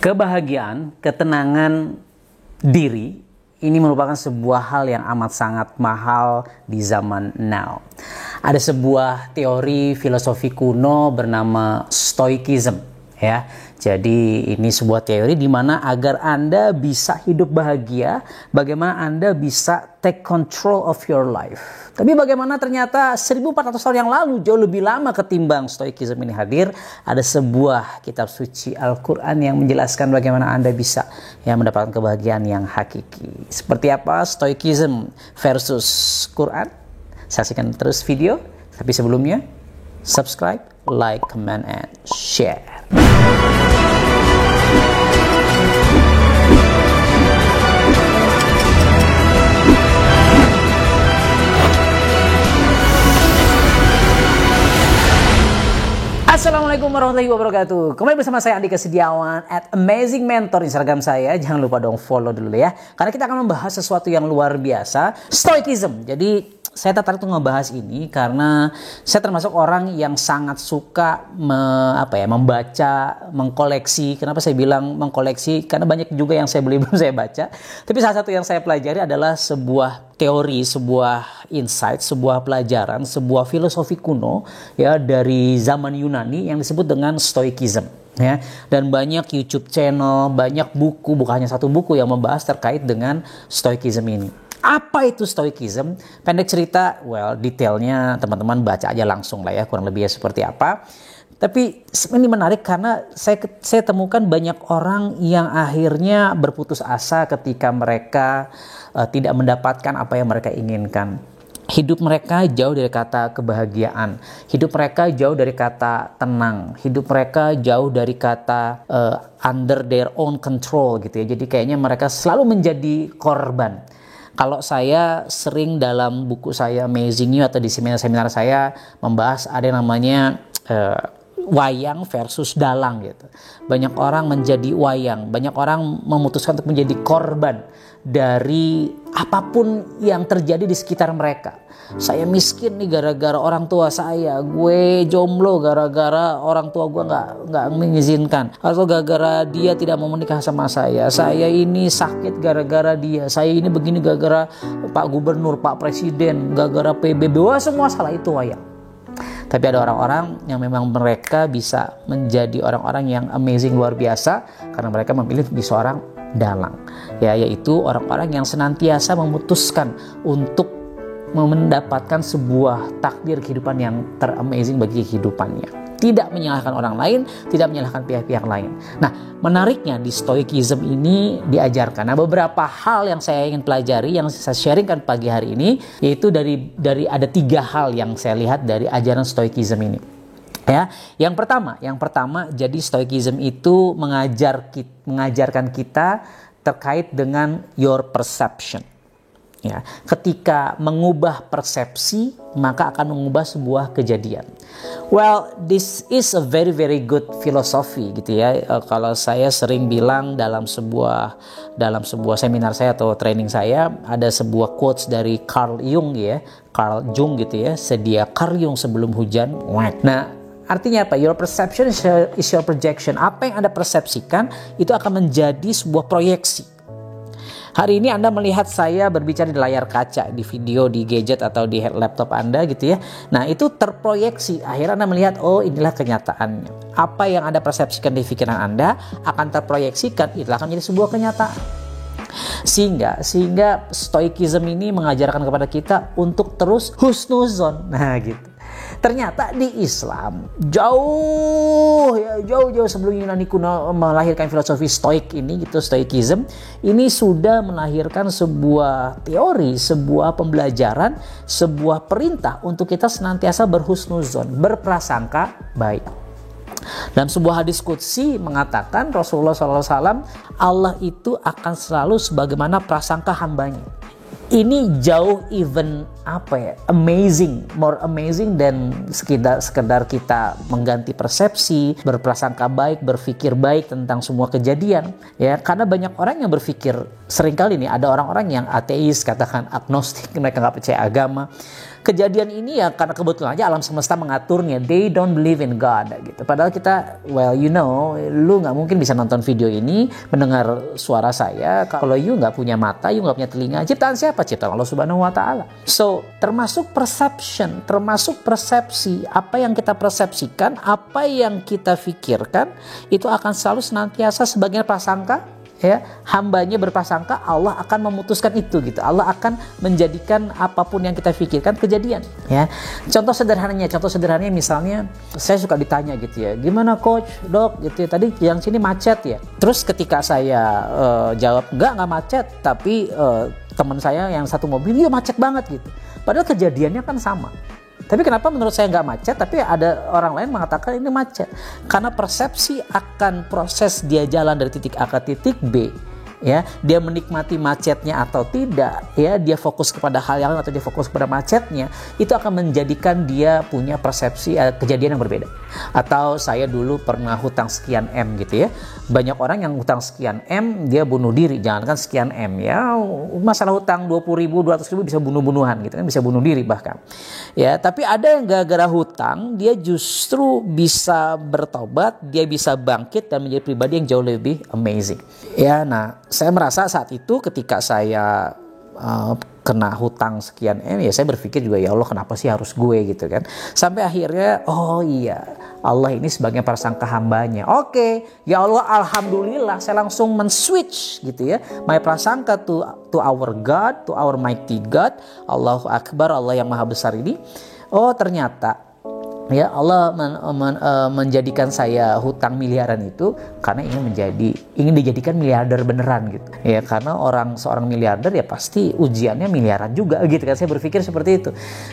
Kebahagiaan, ketenangan diri ini merupakan sebuah hal yang amat sangat mahal di zaman now. Ada sebuah teori filosofi kuno bernama Stoicism, ya. Jadi ini sebuah teori di mana agar Anda bisa hidup bahagia, bagaimana Anda bisa take control of your life. Tapi bagaimana ternyata 1400 tahun yang lalu, jauh lebih lama ketimbang Stoicism ini hadir, ada sebuah kitab suci Al-Quran yang menjelaskan bagaimana Anda bisa mendapatkan kebahagiaan yang hakiki. Seperti apa Stoicism versus Quran? Saksikan terus video. Tapi sebelumnya, subscribe, like, comment, and share. Assalamualaikum warahmatullahi wabarakatuh. Kembali bersama saya Andika Setiawan at Amazing Mentor Instagram saya. Jangan lupa dong follow dulu ya. Karena kita akan membahas sesuatu yang luar biasa, Stoicism. Jadi saya tertarik untuk ngebahas ini karena saya termasuk orang yang sangat suka membaca, mengkoleksi. Kenapa saya bilang mengkoleksi? Karena banyak juga yang saya beli belum saya baca. Tapi salah satu yang saya pelajari adalah sebuah teori, sebuah insight, sebuah pelajaran, sebuah filosofi kuno ya dari zaman Yunani yang disebut dengan Stoicism. Ya, dan banyak YouTube channel, banyak buku, bukan hanya satu buku yang membahas terkait dengan Stoicism ini. Apa itu Stoicism? Pendek cerita, detailnya teman-teman baca aja langsung lah ya, kurang lebihnya seperti apa. Tapi ini menarik karena saya temukan banyak orang yang akhirnya berputus asa ketika mereka tidak mendapatkan apa yang mereka inginkan. Hidup mereka jauh dari kata kebahagiaan. Hidup mereka jauh dari kata tenang. Hidup mereka jauh dari kata under their own control gitu ya. Jadi kayaknya mereka selalu menjadi korban. Kalau saya sering dalam buku saya Amazing You atau di seminar-seminar saya membahas ada yang namanya wayang versus dalang gitu. Banyak orang menjadi wayang, banyak orang memutuskan untuk menjadi korban dari apapun yang terjadi di sekitar mereka. Saya miskin nih gara-gara orang tua saya, gue jomblo gara-gara orang tua gue nggak mengizinkan, atau gara-gara dia tidak mau menikah sama saya ini sakit gara-gara dia, saya ini begini gara-gara Pak Gubernur, Pak Presiden, gara-gara PBB, semua salah itu wayang. Tapi ada orang-orang yang memang mereka bisa menjadi orang-orang yang amazing, luar biasa karena mereka memilih di seorang dalang, yaitu orang-orang yang senantiasa memutuskan untuk mendapatkan sebuah takdir kehidupan yang teramazing bagi kehidupannya. Tidak menyalahkan orang lain, tidak menyalahkan pihak-pihak lain. Nah, menariknya di Stoicism ini diajarkan. Nah, beberapa hal yang saya ingin pelajari, yang saya sharingkan pagi hari ini, yaitu dari ada 3 hal yang saya lihat dari ajaran Stoicism ini. Ya, yang pertama, jadi Stoicism itu mengajarkan kita terkait dengan your perception. Ya, ketika mengubah persepsi, maka akan mengubah sebuah kejadian. This is a very very good philosophy gitu ya. Kalau saya sering bilang dalam sebuah seminar saya atau training saya, ada sebuah quotes dari Carl Jung gitu ya. Sedia karyung sebelum hujan. Nah, artinya apa? Your perception is your projection. Apa yang Anda persepsikan itu akan menjadi sebuah proyeksi. Hari ini Anda melihat saya berbicara di layar kaca, di video, di gadget atau di laptop Anda gitu ya. Nah, itu terproyeksi. Akhirnya Anda melihat, inilah kenyataannya. Apa yang Anda persepsikan di pikiran Anda akan terproyeksikan, itu akan menjadi sebuah kenyataan. Sehingga Stoicism ini mengajarkan kepada kita untuk terus husnuzon. Nah, gitu. Ternyata di Islam jauh sebelum Yunani kuno melahirkan filosofi Stoik ini gitu, Stoicism ini sudah melahirkan sebuah teori, sebuah pembelajaran, sebuah perintah untuk kita senantiasa berhusnuzon, berprasangka baik. Dalam sebuah hadis qudsi mengatakan Rasulullah SAW, Allah itu akan selalu sebagaimana prasangka hambanya. Ini jauh more amazing dan sekedar kita mengganti persepsi, berprasangka baik, berpikir baik tentang semua kejadian. Ya, karena banyak orang yang berpikir, seringkali nih ada orang-orang yang ateis, katakan agnostik, mereka nggak percaya agama. kejadian ini ya karena kebetulan aja alam semesta mengaturnya. They don't believe in God gitu. Padahal kita, well you know, lu nggak mungkin bisa nonton video ini, mendengar suara saya kalau you nggak punya mata, you nggak punya telinga. Ciptaan siapa? Ciptaan Allah Subhanahu Wa Taala. So termasuk perception, termasuk persepsi, apa yang kita persepsikan, apa yang kita pikirkan, itu akan selalu senantiasa sebagai prasangka. Ya, hambanya berprasangka, Allah akan memutuskan itu gitu. Allah akan menjadikan apapun yang kita pikirkan kejadian. Ya, contoh sederhananya misalnya saya suka ditanya gitu ya, gimana coach, dok gitu ya, tadi yang sini macet ya. Terus ketika saya jawab enggak macet, tapi teman saya yang satu mobil, iya macet banget gitu. Padahal kejadiannya kan sama. Tapi kenapa menurut saya nggak macet, tapi ada orang lain mengatakan ini macet? Karena persepsi akan proses dia jalan dari titik A ke titik B, ya, dia menikmati macetnya atau tidak, ya, dia fokus kepada hal yang lain atau dia fokus kepada macetnya, itu akan menjadikan dia punya persepsi kejadian yang berbeda. Atau saya dulu pernah hutang sekian M gitu ya, banyak orang yang hutang sekian M dia bunuh diri, jangankan sekian M ya, masalah hutang 20.000, 200.000 bisa bunuh-bunuhan gitu kan, bisa bunuh diri bahkan. Ya, tapi ada yang gara-gara hutang dia justru bisa bertobat, dia bisa bangkit dan menjadi pribadi yang jauh lebih amazing. Ya, nah saya merasa saat itu ketika saya kena hutang sekian M, ya saya berpikir juga, ya Allah kenapa sih harus gue gitu kan. Sampai akhirnya, oh iya, Allah ini sebagai prasangka hambanya. Oke, ya Allah alhamdulillah saya langsung men-switch gitu ya, my prasangka to our God, to our mighty God. Allahu Akbar, Allah yang maha besar ini. Oh ternyata ya Allah menjadikan saya hutang miliaran itu karena ingin dijadikan miliarder beneran gitu. Ya karena seorang miliarder ya pasti ujiannya miliaran juga gitu kan. Saya berpikir seperti itu.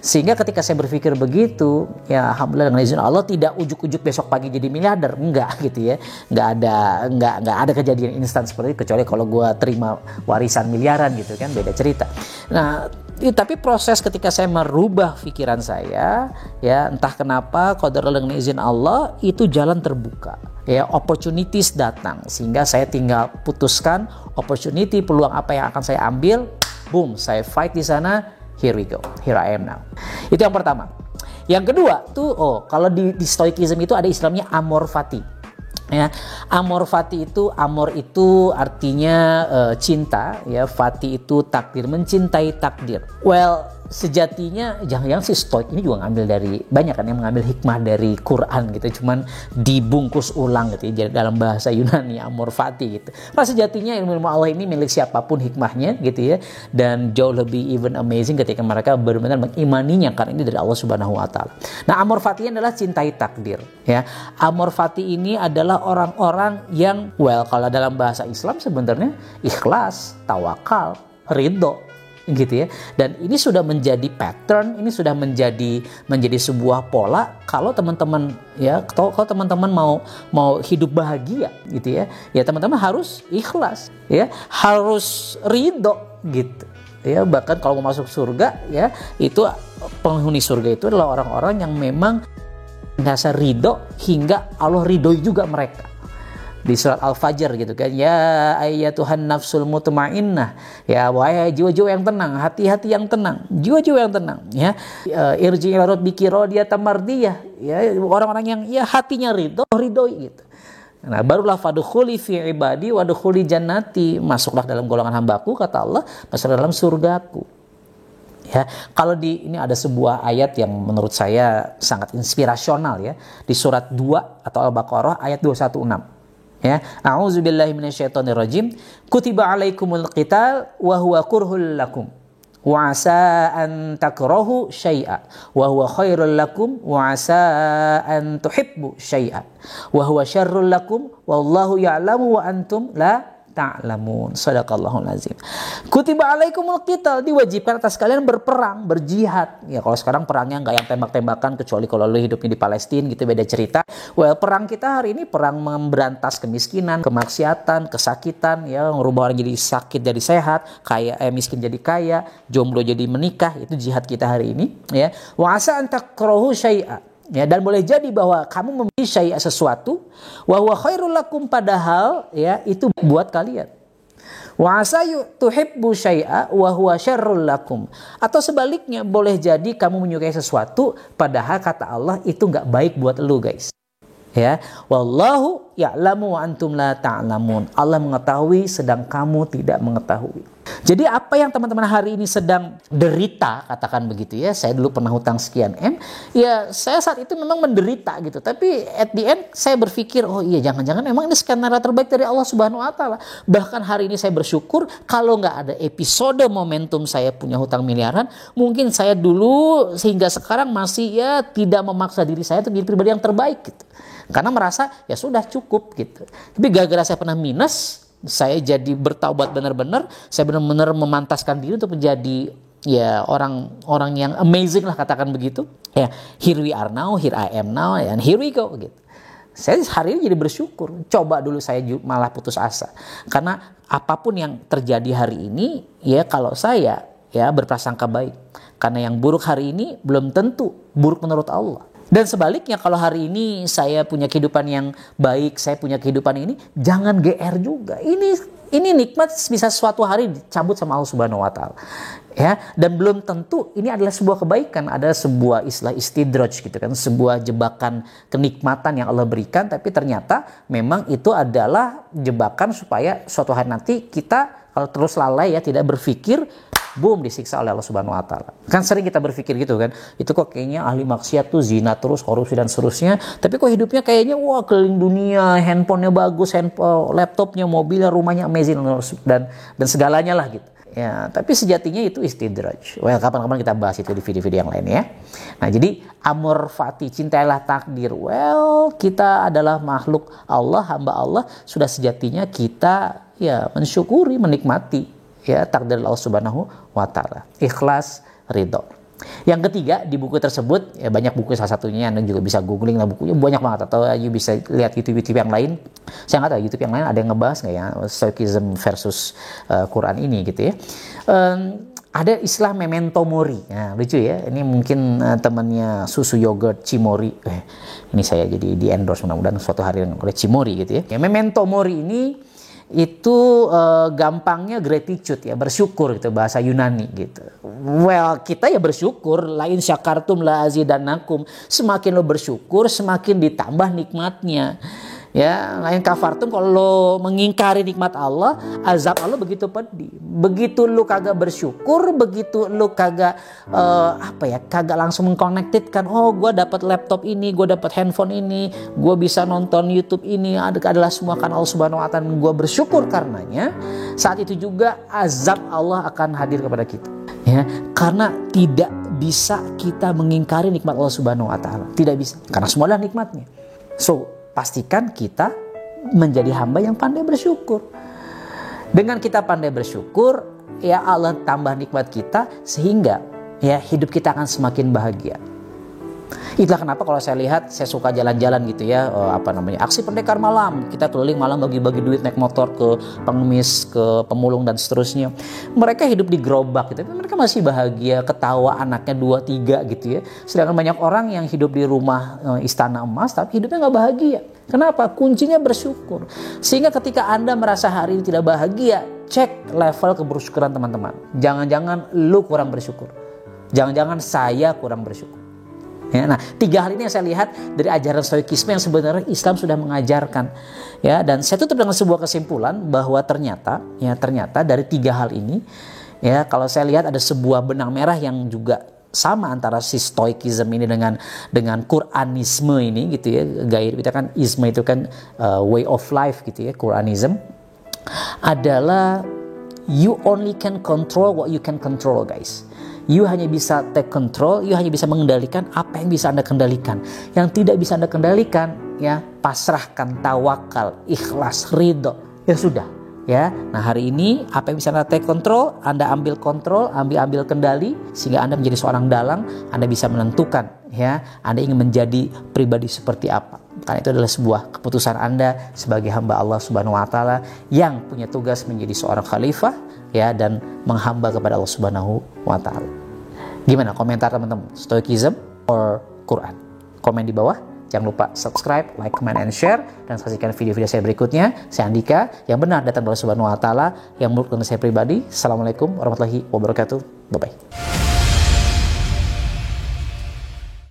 Sehingga ketika saya berpikir begitu, ya alhamdulillah dengan izin Allah tidak ujuk-ujuk besok pagi jadi miliarder, enggak gitu ya. Enggak ada kejadian instan seperti itu, kecuali kalau gue terima warisan miliaran gitu kan, beda cerita. Nah, tapi proses ketika saya merubah pikiran saya, ya entah kenapa qadarullah dengan izin Allah itu jalan terbuka, ya opportunities datang sehingga saya tinggal putuskan opportunity, peluang apa yang akan saya ambil, boom, saya fight di sana, here we go, here I am now. Itu yang pertama. Yang kedua tuh, kalau di stoikism itu ada istilahnya amor fati. Ya, amor fati itu, amor itu artinya cinta, ya, fati itu takdir, mencintai takdir. Well, sejatinya jangan-jangan si stoik ini juga ngambil dari, banyak kan yang mengambil hikmah dari Quran gitu, cuman dibungkus ulang gitu ya, dalam bahasa Yunani amor fati gitu. Nah, sejatinya ilmu Allah ini milik siapapun hikmahnya gitu ya, dan jauh lebih even amazing ketika mereka benar-benar mengimaninya karena ini dari Allah Subhanahu Wa Taala. Nah, amor fati adalah cintai takdir, ya. Amor fati ini adalah orang-orang yang, well, kalau dalam bahasa Islam sebenarnya ikhlas, tawakal, ridho gitu ya. Dan ini sudah menjadi pattern, ini sudah menjadi sebuah pola. Kalau teman-teman kalau teman-teman mau hidup bahagia gitu ya, ya teman-teman harus ikhlas, ya, harus ridho gitu. Ya, bahkan kalau mau masuk surga, ya, itu penghuni surga itu adalah orang-orang yang memang merasa ridho hingga Allah ridhoi juga mereka. Di surat Al-Fajr gitu kan, ya ayyatuhan nafsul mutmainnah, ya wahai jiwa-jiwa yang tenang, hati-hati yang tenang, jiwa-jiwa yang tenang, ya, irji ila rabbiki radiyatan mardiyah, ya, orang-orang yang ya hatinya ridhoi gitu. Nah, barulah fadkhuli fi ibadi wadkhuli jannati, masuklah dalam golongan hambaku, kata Allah, masuklah dalam surgaku. Ya, kalau ini ada sebuah ayat yang menurut saya sangat inspirasional ya, di surat 2 atau Al-Baqarah ayat 216. Ya, a'udzubillahi minasyaitonirrajim. Kutiba alaikumul qital wa huwa kurhul lakum wa asa an takrahu syai'a wa huwa khairul lakum wa asa an tuhibbu syai'a wa huwa syarrul lakum wallahu ya'lamu wa antum la ta'lamun. Shadaqallahul azim. Kutiba alaikumul qital, diwajibkan atas kalian berperang, berjihad. Ya, kalau sekarang perangnya nggak yang tembak-tembakan, kecuali kalau lu hidupnya di Palestina gitu, beda cerita. Well, perang kita hari ini perang memberantas kemiskinan, kemaksiatan, kesakitan, ya, ngerubah orang jadi sakit jadi sehat, miskin jadi kaya, jomblo jadi menikah. Itu jihad kita hari ini, ya. Wa asa an takrahu syai'a. Ya, dan boleh jadi bahwa kamu memilih sesuatu wa huwa khairul lakum, padahal ya itu buat kalian. Wa asayu tuhibbu syai'a wa huwa syarrul lakum. Atau sebaliknya, boleh jadi kamu menyukai sesuatu padahal kata Allah itu nggak baik buat lu guys. Ya, wallahu ya'lamu wa antum la ta'lamun. Allah mengetahui sedang kamu tidak mengetahui. Jadi apa yang teman-teman hari ini sedang derita, katakan begitu ya. Saya dulu pernah hutang sekian M. Ya, saya saat itu memang menderita gitu. Tapi at the end saya berpikir, oh iya jangan-jangan emang ini skenario terbaik dari Allah Subhanahu wa taala. Bahkan hari ini saya bersyukur kalau nggak ada episode momentum saya punya hutang miliaran, mungkin saya dulu sehingga sekarang masih ya tidak memaksa diri saya untuk jadi pribadi yang terbaik gitu. Karena merasa ya sudah cukup gitu. Tapi gara-gara saya pernah minus, saya jadi bertaubat benar-benar, saya benar-benar memantaskan diri untuk menjadi ya orang yang amazing lah, katakan begitu. Ya, here we are now, here I am now, and here we go gitu. Saya hari ini jadi bersyukur. Coba dulu saya malah putus asa. Karena apapun yang terjadi hari ini, ya kalau saya ya berprasangka baik. Karena yang buruk hari ini belum tentu buruk menurut Allah. Dan sebaliknya kalau hari ini saya punya kehidupan yang baik, saya punya kehidupan ini, jangan GR juga. Ini nikmat bisa suatu hari dicabut sama Allah Subhanahu wa taala. Ya, dan belum tentu ini adalah sebuah kebaikan, ada sebuah istilah istidraj gitu kan, sebuah jebakan kenikmatan yang Allah berikan, tapi ternyata memang itu adalah jebakan supaya suatu hari nanti kita kalau terus lalai ya tidak berpikir, boom, disiksa oleh Allah Subhanahu wa taala. Kan sering kita berpikir gitu kan. Itu kok kayaknya ahli maksiat tuh zina terus, korupsi dan seterusnya. Tapi kok hidupnya kayaknya wah keliling dunia, handphonenya bagus, laptopnya, mobilnya, rumahnya amazing dan segalanya lah gitu. Ya, tapi sejatinya itu istidraj. Well, kapan-kapan kita bahas itu di video-video yang lain ya. Nah, jadi amor fati, cintailah takdir. Well, kita adalah makhluk Allah, hamba Allah, sudah sejatinya kita ya mensyukuri, menikmati ya takdir Allah Subhanahu wa taala. Ikhlas, ridho. Yang ketiga di buku tersebut, ya banyak buku, salah satunya Anda juga bisa googling lah bukunya, banyak banget, atau you bisa lihat YouTube yang lain. Saya nggak tahu YouTube yang lain ada yang ngebahas nggak ya Stoicism versus Quran ini gitu ya. Ada istilah memento mori. Nah, lucu ya. Ini mungkin temannya susu yogurt Cimori. Ini saya jadi di endorse mudah-mudahan suatu hari oleh Cimori gitu ya. Ya, memento mori ini itu gampangnya gratitude ya, bersyukur gitu, bahasa Yunani gitu. Well, kita ya bersyukur, lain syakartum la azidannakum. Semakin lo bersyukur, semakin ditambah nikmatnya. Ya, lain kafartum, kalau lo mengingkari nikmat Allah, azab Allah begitu pedih. Begitu lo kagak bersyukur, begitu lo kagak kagak langsung mengkonektitkan, oh gue dapat laptop ini, gue dapat handphone ini, gue bisa nonton YouTube ini, adalah semua kan Allah Subhanahu wa taala, gue bersyukur karenanya. Saat itu juga azab Allah akan hadir kepada kita. Ya, karena tidak bisa kita mengingkari nikmat Allah Subhanahu wa taala. Tidak bisa, karena semua adalah nikmatnya. So, pastikan kita menjadi hamba yang pandai bersyukur. Dengan kita pandai bersyukur, ya Allah tambah nikmat kita sehingga ya hidup kita akan semakin bahagia. Itulah kenapa kalau saya lihat, saya suka jalan-jalan gitu ya, aksi pendekar malam. Kita keliling malam bagi-bagi duit naik motor ke pengemis, ke pemulung dan seterusnya. Mereka hidup di gerobak gitu, tapi mereka masih bahagia, ketawa anaknya 2-3 gitu ya. Sedangkan banyak orang yang hidup di rumah istana emas tapi hidupnya nggak bahagia. Kenapa? Kuncinya bersyukur. Sehingga ketika Anda merasa hari ini tidak bahagia, cek level kebersyukuran teman-teman. Jangan-jangan lu kurang bersyukur. Jangan-jangan saya kurang bersyukur. Ya, nah, 3 hal ini yang saya lihat dari ajaran Stoikisme yang sebenarnya Islam sudah mengajarkan. Ya, dan saya tutup dengan sebuah kesimpulan bahwa ternyata dari 3 hal ini, ya kalau saya lihat ada sebuah benang merah yang juga sama antara si Stoikism ini dengan Quranisme ini gitu ya. Gaya kita kan isme itu kan way of life gitu ya. Quranism adalah you only can control what you can control, guys. You hanya bisa take control, you hanya bisa mengendalikan apa yang bisa Anda kendalikan. Yang tidak bisa Anda kendalikan, ya pasrahkan, tawakal, ikhlas, ridho. Ya sudah, ya. Nah, hari ini apa yang bisa Anda take control, Anda ambil kontrol, ambil kendali sehingga Anda menjadi seorang dalang, Anda bisa menentukan, ya, Anda ingin menjadi pribadi seperti apa. Karena itu adalah sebuah keputusan Anda sebagai hamba Allah Subhanahu wa taala yang punya tugas menjadi seorang khalifah, ya, dan menghamba kepada Allah Subhanahu wa taala. Gimana komentar teman-teman? Stoicism or Quran? Komen di bawah. Jangan lupa subscribe, like, comment, and share. Dan saksikan video-video saya berikutnya. Saya Andika, yang benar datang dari Allah Subhanahu wa Ta'ala, yang menurut saya pribadi. Assalamualaikum warahmatullahi wabarakatuh. Bye-bye.